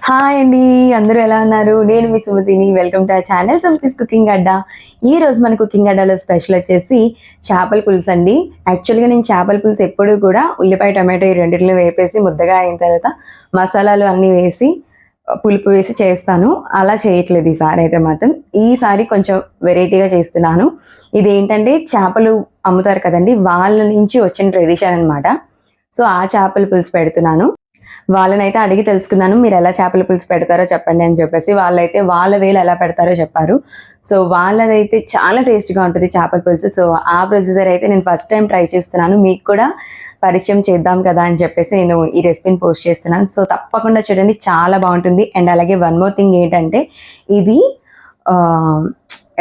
Hi అండి, అందరూ ఎలా ఉన్నారు? నేను మీ సుమతిని. Welcome to our channel Sumathi's cooking Adda. ఈ రోజు మన కుకింగ్ అడ్డాలో స్పెషల్ వచ్చేసి చేపల పులుసు అండి. యాక్చువల్గా నేను చేపల పులుసు ఎప్పుడూ కూడా ఉల్లిపాయ టమాటో ఈ రెండింటిని వేపేసి ముద్దగా అయిన తర్వాత మసాలాలు అన్నీ వేసి పులుపు వేసి చేస్తాను. అలా చేయట్లేదు ఈసారి అయితే మాత్రం. ఈసారి కొంచెం వెరైటీగా చేస్తున్నాను. ఇదేంటంటే చేపలు అమ్ముతారు కదండి, వాళ్ళ నుంచి వచ్చిన ట్రెడిషన్ అనమాట. సో ఆ చేపల పులుసు పెడుతున్నాను. వాళ్ళనైతే అడిగి తెలుసుకున్నాను, మీరు ఎలా చేపల పులుసు పెడతారో చెప్పండి అని చెప్పేసి. వాళ్ళైతే వాళ్ళ వేలు ఎలా పెడతారో చెప్పారు. సో వాళ్ళదైతే చాలా టేస్ట్గా ఉంటుంది చేపల పులుసు. సో ఆ ప్రొసీజర్ అయితే నేను ఫస్ట్ టైం ట్రై చేస్తున్నాను. మీకు కూడా పరిచయం చేద్దాం కదా అని చెప్పేసి నేను ఈ రెసిపీని పోస్ట్ చేస్తున్నాను. సో తప్పకుండా చూడండి, చాలా బాగుంటుంది. అండ్ అలాగే వన్ మోర్ థింగ్ ఏంటంటే, ఇది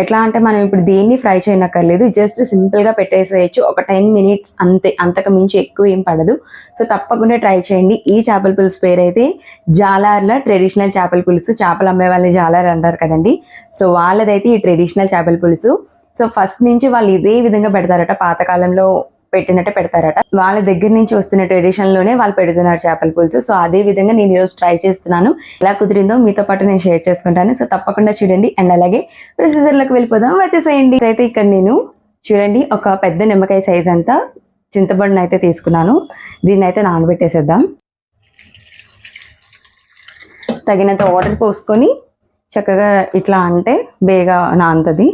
ఎట్లా అంటే మనం ఇప్పుడు దేన్ని ఫ్రై చేయనక్కర్లేదు, జస్ట్ సింపుల్గా పెట్టేసేయచ్చు. ఒక 10 minutes అంతే, అంతకు మించి ఎక్కువ ఏం పడదు. సో తప్పకుండా ట్రై చేయండి. ఈ చేపల పులుసు పేరైతే జాలార్ల ట్రెడిషనల్ చేపల పులుసు. చేపలు అమ్మే వాళ్ళని జాలార్ అంటారు కదండి. సో వాళ్ళదైతే ఈ ట్రెడిషనల్ చేపల పులుసు. సో ఫస్ట్ నుంచి వాళ్ళు ఇదే విధంగా పెడతారట, పాతకాలంలో పెట్టినట్టే పెడతారట. వాళ్ళ దగ్గర నుంచి వస్తున్న ట్రెడిషన్ లోనే వాళ్ళు పెడుతున్నారు చేపల పులుసు. సో అదే విధంగా నేను ఈరోజు ట్రై చేస్తున్నాను. ఎలా కుదిరిందో మీతో పాటు నేను షేర్ చేసుకుంటాను. సో తప్పకుండా చూడండి. అండ్ అలాగే ప్రొసీజర్లోకి వెళ్ళిపోదాం, వచ్చేసేయండి. అయితే ఇక్కడ నేను చూడండి, ఒక పెద్ద నిమ్మకాయ సైజ్ అంతా చింతపండుని అయితే తీసుకున్నాను. దీన్ని అయితే నానబెట్టేసేద్దాం. తగినంత వాటర్ పోసుకొని చక్కగా ఇట్లా అంటే బేగా నానుతుంది.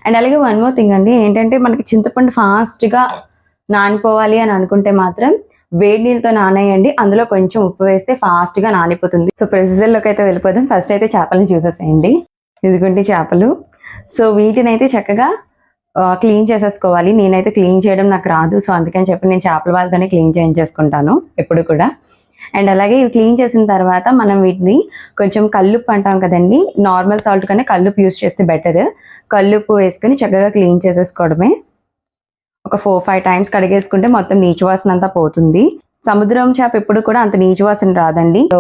అండ్ అలాగే వన్ మోర్ థింగ్ అండి, ఏంటంటే మనకి చింతపండు ఫాస్ట్గా నానిపోవాలి అని అనుకుంటే మాత్రం వేడి నీళ్ళతో నానేయండి. అందులో కొంచెం ఉప్పు వేస్తే ఫాస్ట్గా నానిపోతుంది. సో ప్రొసీజర్లోకి అయితే వెళ్ళిపోదాం. ఫస్ట్ అయితే చేపలను చూసేసేయండి. ఇదిగోండి చేపలు. సో వీటిని అయితే చక్కగా క్లీన్ చేసేసుకోవాలి. నేనైతే క్లీన్ చేయడం నాకు రాదు, సో అందుకని చెప్పి నేను చేపల వాళ్ళతోనే క్లీన్ చేయించేసుకుంటాను ఎప్పుడు కూడా. అండ్ అలాగే ఇవి క్లీన్ చేసిన తర్వాత మనం వీటిని కొంచెం కల్లుప్పు అంటాం కదండి, నార్మల్ సాల్ట్ కన్నా కల్లుప్పు యూస్ చేస్తే బెటర్. కల్లుప్పు వేసుకొని చక్కగా క్లీన్ చేసేసుకోవడమే. ఒక 4-5 times కడిగేసుకుంటే మొత్తం నీచు వాసన అంతా పోతుంది. సముద్రం చేప ఎప్పుడు కూడా అంత నీచు వాసన రాదండి. సో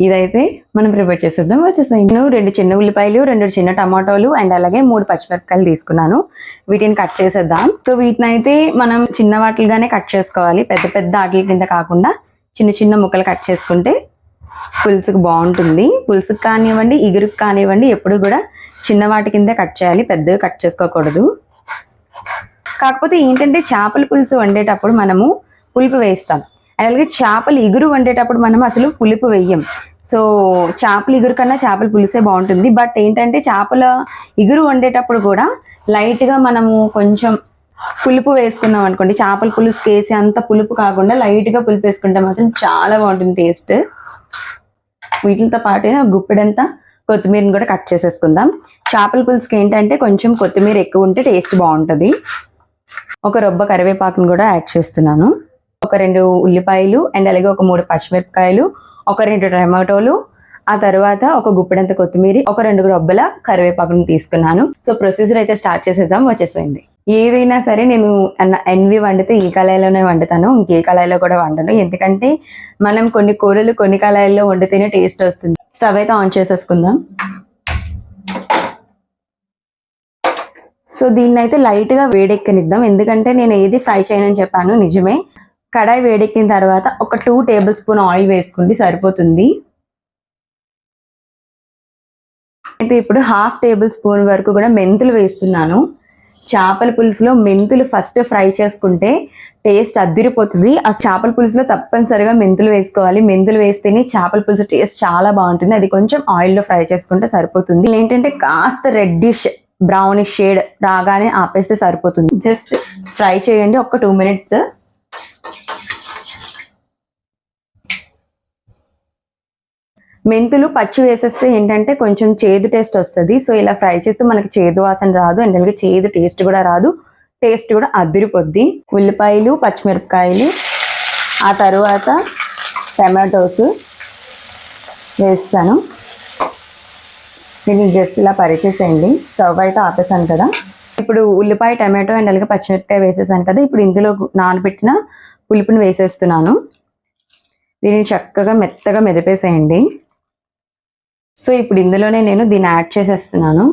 ఇదైతే మనం ప్రిపేర్ చేసేద్దాం, వచ్చేసాయి. నేను 2 చిన్న ఉల్లిపాయలు, 2 చిన్న టమాటోలు అండ్ అలాగే 3 పచ్చిమిరపకాయలు తీసుకున్నాను. వీటిని కట్ చేసేద్దాం. సో వీటిని అయితే మనం చిన్న వాటిలుగానే కట్ చేసుకోవాలి, పెద్ద పెద్ద ఆటల కింద కాకుండా చిన్న చిన్న ముక్కలు కట్ చేసుకుంటే పులుసుకు బాగుంటుంది. పులుసుకు కానివ్వండి, ఇగురుకు కానివ్వండి, ఎప్పుడు కూడా చిన్న వాటి కింద కట్ చేయాలి, పెద్దవి కట్ చేసుకోకూడదు. కాకపోతే ఏంటంటే చేపల పులుసు వండేటప్పుడు మనము పులుపు వేస్తాం, అలాగే చేపల ఇగురు వండేటప్పుడు మనం అసలు పులుపు వేయం. సో చేపల ఇగురు కన్నా చేపల పులుసే బాగుంటుంది. బట్ ఏంటంటే చేపల ఇగురు వండేటప్పుడు కూడా లైట్గా మనము కొంచెం పులుపు వేసుకున్నాం అనుకోండి, చేపల పులుసు వేసి అంత పులుపు కాకుండా లైట్గా పులుపు వేసుకుంటే మాత్రం చాలా బాగుంటుంది టేస్ట్. వీటితో పాటు గుప్పెడంతా కొత్తిమీరని కూడా కట్ చేసేసుకుందాం. చేపల పులుసుకి ఏంటంటే కొంచెం కొత్తిమీర ఎక్కువ ఉంటే టేస్ట్ బాగుంటుంది. ఒక రొబ్బ కరివేపాకును కూడా యాడ్ చేస్తున్నాను. ఒక 2 ఉల్లిపాయలు అండ్ అలాగే ఒక 3 పచ్చిమిరపకాయలు, ఒక 2 టమాటోలు, ఆ తర్వాత ఒక గుప్పెడంత కొత్తిమీర, ఒక 2 రొబ్బల కరివేపాకును తీసుకున్నాను. సో ప్రొసీజర్ అయితే స్టార్ట్ చేసేద్దాం, వచ్చేసేయండి. ఏదైనా సరే నేను ఎన్వి వండితే ఈ కళాయిలోనే వండుతాను, ఇంకే కళాయిలో కూడా వండను. ఎందుకంటే మనం కొన్ని కూరలు కొన్ని కళాయిల్లో వండితేనే టేస్ట్ వస్తుంది. స్టవ్ అయితే ఆన్ చేసేసుకుందాం. సో దీన్ని అయితే లైట్గా వేడెక్కనిద్దాం, ఎందుకంటే నేను ఏది ఫ్రై చేయనని చెప్పాను, నిజమే. కడాయి వేడెక్కిన తర్వాత ఒక 2 tablespoon ఆయిల్ వేసుకుంటే సరిపోతుంది. అయితే ఇప్పుడు 1/2 tablespoon వరకు కూడా మెంతులు వేస్తున్నాను. చేపల పులుసులో మెంతులు ఫస్ట్ ఫ్రై చేసుకుంటే టేస్ట్ అద్దిరిపోతుంది. ఆ చేపల పులుసులో తప్పనిసరిగా మెంతులు వేసుకోవాలి. మెంతులు వేస్తేనే చేపల పులుసు టేస్ట్ చాలా బాగుంటుంది. అది కొంచెం ఆయిల్లో ఫ్రై చేసుకుంటే సరిపోతుంది. ఏంటంటే కాస్త రెడ్డిష్ బ్రౌనిష్ షేడ్ రాగానే ఆపేస్తే సరిపోతుంది. జస్ట్ ఫ్రై చేయండి ఒక 2 minutes. మెంతులు పచ్చి వేసేస్తే ఏంటంటే కొంచెం చేదు టేస్ట్ వస్తుంది. సో ఇలా ఫ్రై చేస్తే మనకి చేదు వాసన రాదు, అండ్ అలాగే చేదు టేస్ట్ కూడా రాదు, టేస్ట్ కూడా అదిరిపోద్ది. ఉల్లిపాయలు, పచ్చిమిరపకాయలు, ఆ తర్వాత టమాటోస్ వేస్తాను. దీన్ని జస్ట్ ఇలా పరిచేసేయండి. స్టవ్ అయితే ఆపేసాను కదా. ఇప్పుడు ఉల్లిపాయ, టమాటో అండ్ అలాగే పచ్చిమిరపకాయ వేసేసాను కదా. ఇప్పుడు ఇందులో నానబెట్టిన పులుపుని వేసేస్తున్నాను. దీన్ని చక్కగా మెత్తగా మెదిపేసేయండి. సో ఇప్పుడు ఇందులోనే నేను దీన్ని యాడ్ చేసేస్తున్నాను.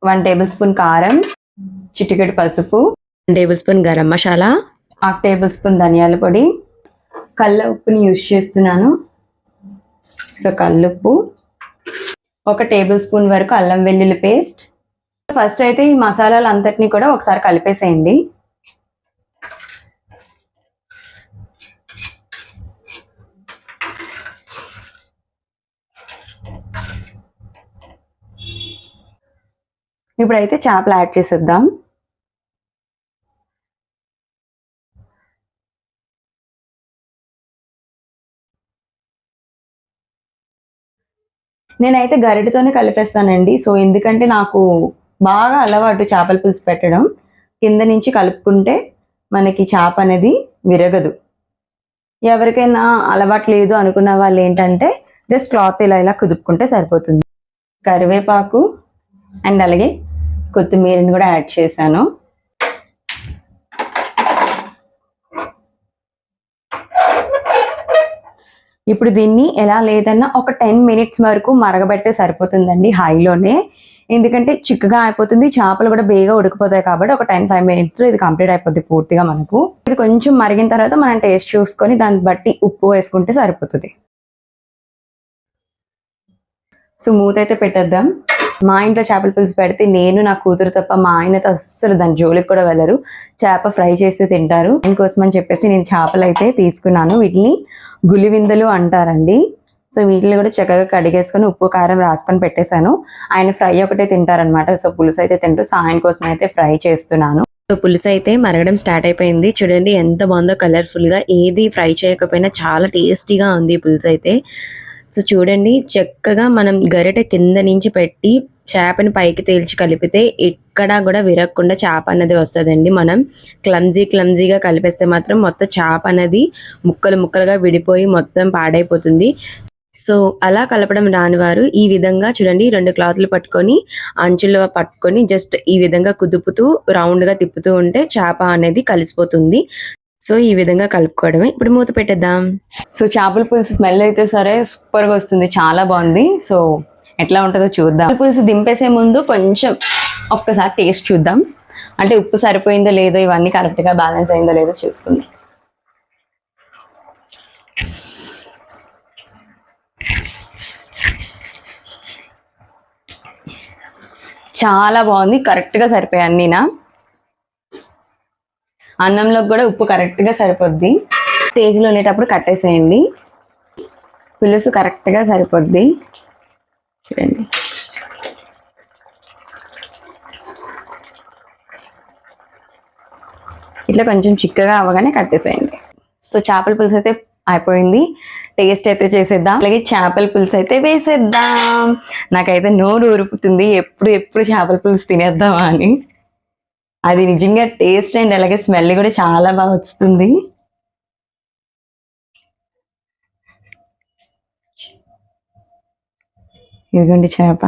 1 టేబుల్ స్పూన్ కారం, చిటికెడు పసుపు, 1 table spoon garam masala, 1/2 table spoon ధనియాల పొడి, కల్ల ఉప్పుని యూజ్ చేస్తున్నాను. సో కల్లుప్పు, 1 టేబుల్ స్పూన్ వరకు అల్లం వెల్లుల్లి పేస్ట్. ఫస్ట్ అయితే ఈ మసాలాలు అంతటినీ కూడా ఒకసారి కలిపేసేయండి. ఇప్పుడైతే చేపలు యాడ్ చేసేద్దాం. నేనైతే గరిటెతోనే కలిపేస్తానండి. సో ఎందుకంటే నాకు బాగా అలవాటు చేపల పులుసు పెట్టడం. కింద నుంచి కలుపుకుంటే మనకి చేప అనేది విరగదు. ఎవరికైనా అలవాటు లేదు అనుకున్న వాళ్ళు ఏంటంటే జస్ట్ క్లాత్ ఇలా కుదుపుకుంటే సరిపోతుంది. కరివేపాకు అండ్ అలాగే కొత్తిమీరని కూడా యాడ్ చేశాను. ఇప్పుడు దీన్ని ఎలా లేదన్నా ఒక 10 మినిట్స్ వరకు మరగబెడితే సరిపోతుందండి హైలోనే. ఎందుకంటే చిక్కగా అయిపోతుంది, చేపలు కూడా బేగా ఉడికిపోతాయి కాబట్టి ఒక 10-5 మినిట్స్లో ఇది కంప్లీట్ అయిపోద్ది పూర్తిగా మనకు. ఇది కొంచెం మరిగిన తర్వాత మనం టేస్ట్ చూసుకొని దాన్ని బట్టి ఉప్పు వేసుకుంటే సరిపోతుంది. సో మూత అయితే పెట్టేద్దాం. మా ఇంట్లో చేపల పులుసు పెడితే నేను నా కూతురు తప్ప మా ఆయనతో అస్సలు దాని జోలికి కూడా వెళ్ళరు. చేప ఫ్రై చేస్తే తింటారు. దానికోసం అని చెప్పేసి నేను చేపలు అయితే తీసుకున్నాను. వీటిని గులివిందలు అంటారండి. సో వీటిని కూడా చక్కగా కడిగేసుకొని ఉప్పు కారం రాసుకొని పెట్టేశాను. ఆయన ఫ్రై ఒకటే తింటారనమాట. సో పులుసు అయితే తింటారు. సో ఆయన కోసం అయితే ఫ్రై చేస్తున్నాను. సో పులుసు అయితే మరగడం స్టార్ట్ అయిపోయింది. చూడండి ఎంత బాగుందో కలర్ఫుల్గా. ఏది ఫ్రై చేయకపోయినా చాలా టేస్టీగా ఉంది ఈ పులుసు అయితే. సో చూడండి చక్కగా మనం గరిటె కింద నుంచి పెట్టి చేపని పైకి తేల్చి కలిపితే ఎక్కడా కూడా విరగకుండా చేప అన్నది వస్తుందండి. మనం క్లమ్జీగా కలిపేస్తే మాత్రం మొత్తం చేప అనేది ముక్కలుగా విడిపోయి మొత్తం పాడైపోతుంది. సో అలా కలపడం రాని వారు ఈ విధంగా చూడండి 2 క్లాత్లు పట్టుకొని అంచుల్లో పట్టుకొని జస్ట్ ఈ విధంగా కుదుపుతూ రౌండ్గా తిప్పుతూ ఉంటే చేప అనేది కలిసిపోతుంది. సో ఈ విధంగా కలుపుకోవడమే. ఇప్పుడు మూత పెట్టేద్దాం. సో చేపల పులుసు స్మెల్ అయితే సరే సూపర్గా వస్తుంది, చాలా బాగుంది. సో ఎట్లా ఉంటుందో చూద్దాం. పులుసు దింపేసే ముందు కొంచెం ఒక్కసారి టేస్ట్ చూద్దాం. అంటే ఉప్పు సరిపోయిందో లేదో, ఇవన్నీ కరెక్ట్గా బ్యాలెన్స్ అయిందో లేదో చూసుకుందాం. చాలా బాగుంది, కరెక్ట్గా సరిపోయాయి అన్నీనా. అన్నంలోకి కూడా ఉప్పు కరెక్ట్గా సరిపోద్ది. స్టేజ్లో ఉండేటప్పుడు కట్టేసేయండి. పులుసు కరెక్ట్గా సరిపోద్ది. చూడండి ఇట్లా కొంచెం చిక్కగా అవ్వగానే కట్టేసేయండి. సో చేపల పులుసు అయితే అయిపోయింది. టేస్ట్ అయితే చేసేద్దాం. అలాగే చేపల పులుసు అయితే వేసేద్దాం. నాకైతే నోరు ఊరుపుతుంది ఎప్పుడు చేపల పులుసు తినేద్దామా అని. అది నిజంగా టేస్ట్ అండ్ అలాగే స్మెల్ కూడా చాలా బాగా వస్తుంది. ఇదిగోండి చేప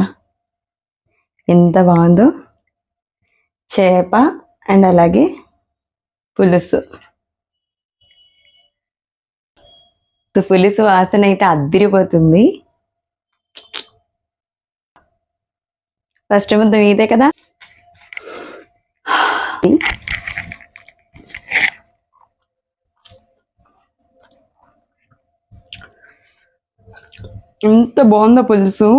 ఎంత బాగుందో. చేప అండ్ అలాగే పులుసు. పులుసు వాసన అయితే అద్దిరిపోతుంది. ఫస్ట్ ముద్ద ఇదే కదా. ఎంత బాగుందో పులుసు.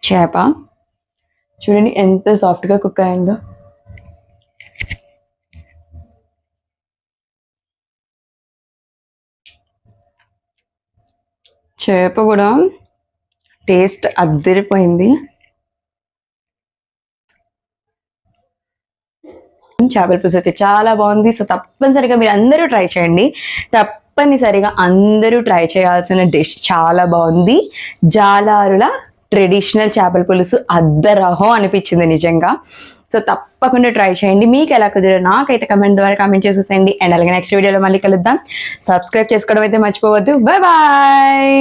చేప చూడండి ఎంత సాఫ్ట్గా కుక్ అయిందో. చేప కూడా టేస్ట్ అద్దరిపోయింది. చేపల పులుసు అయితే చాలా బాగుంది. సో తప్పనిసరిగా మీరు అందరూ ట్రై చేయండి. తప్పనిసరిగా అందరూ ట్రై చేయాల్సిన డిష్. చాలా బాగుంది. జాలారుల ట్రెడిషనల్ చేపల పులుసు అద్దరహో అనిపించింది నిజంగా. సో తప్పకుండా ట్రై చేయండి. మీకు ఎలా కుదిరో నాకైతే కమెంట్ ద్వారా కామెంట్ చేసేసేయండి. అండ్ అలాగే నెక్స్ట్ వీడియోలో మళ్ళీ కలుద్దాం. సబ్స్క్రైబ్ చేసుకోవడం అయితే మర్చిపోవద్దు. Bye bye.